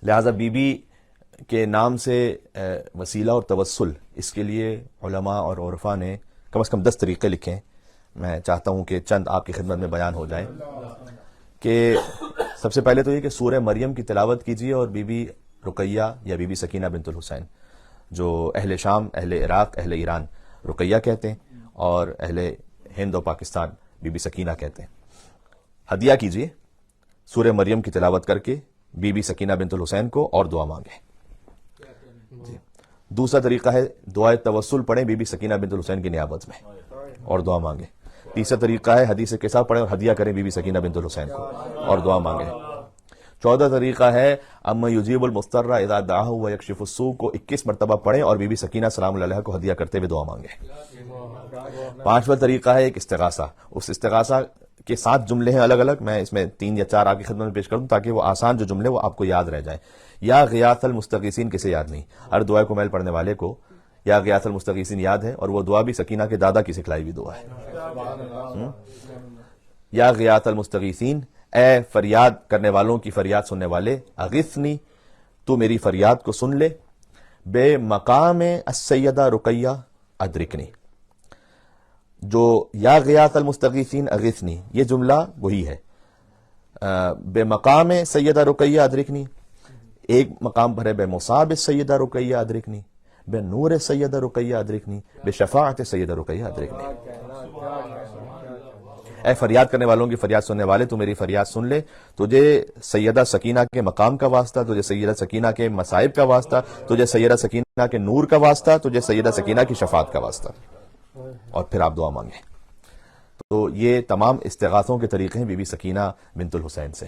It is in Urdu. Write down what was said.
لہٰذا بی بی کے نام سے وسیلہ اور توسل، اس کے لیے علماء اور عرفاء نے کم از کم 10 طریقے لکھے ہیں. میں چاہتا ہوں کہ چند آپ کی خدمت میں بیان ہو جائیں. کہ سب سے پہلے تو یہ کہ سورہ مریم کی تلاوت کیجیے اور بی بی رقیہ یا بی بی سکینہ بنت الحسین، جو اہل شام، اہل عراق، اہل ایران رقیہ کہتے ہیں، اور اہل ہند و پاکستان بی بی سکینہ کہتے ہیں. ہدیہ کیجیے سورہ مریم کی تلاوت کر کے بی بی سکینہ بنت الحسین کو اور دعا مانگیں. جی. دوسرا طریقہ ہے دعائے توسل پڑھیں بی بی سکینہ بنت الحسین کی نیابت میں اور دعا مانگیں. تیسرا طریقہ ہے حدیث قصہ پڑھیں اور ہدیہ کریں بی بی سکینہ بنت الحسین کو اور دعا مانگیں. چوتھا طریقہ ہے اما یجیب المضطر اذا دعاہ ویکشف السوء کو 21 مرتبہ پڑھیں اور بی بی سکینہ سلام اللہ علیہا کو ہدیہ کرتے ہوئے دعا مانگیں. پانچواں طریقہ ہے ایک استغاثہ. اس استغاثہ کے 7 جملے ہیں الگ الگ، میں اس میں 3 یا 4 آپ کی خدمت میں پیش کر دوں تاکہ وہ آسان جو جملے وہ آپ کو یاد رہ جائیں. یا غیاث المستغیثین کسے یاد نہیں؟ ہر دعائے کو میل پڑھنے والے کو یا غیاث المستغیثین یاد ہے، اور وہ دعا بھی سکینہ کے دادا کی سکھلائی ہوئی دعا ہے. یا غیاث المستغیثین، اے فریاد کرنے والوں کی فریاد سننے والے، اغثنی، تو میری فریاد کو سن لے، بے مقام السیدہ رقیہ ادرکنی. جو یا غیاث المستغیثین اغثنی یہ جملہ وہی ہے. بے مقام سیدہ رقیہ ادرکنی، ایک مقام پر ہے بے مصاب سیدہ رقیہ ادرکنی، بے نور سیدہ رقیہ ادرکنی، بے شفاعت سیدہ رقیہ ادرکنی. اے فریاد کرنے والوں کی فریاد سننے والے، تو میری فریاد سن لے، تجھے سیدہ سکینہ کے مقام کا واسطہ، تجھے سیدہ سکینہ کے مصائب کا واسطہ، تجھے سیدہ سکینہ کے نور کا واسطہ، تجھے سیدہ سکینہ کی شفاعت کا واسطہ. اور پھر آپ دعا مانگیں. تو یہ تمام استغاثوں کے طریقے ہیں بی بی سکینہ بنت الحسین سے.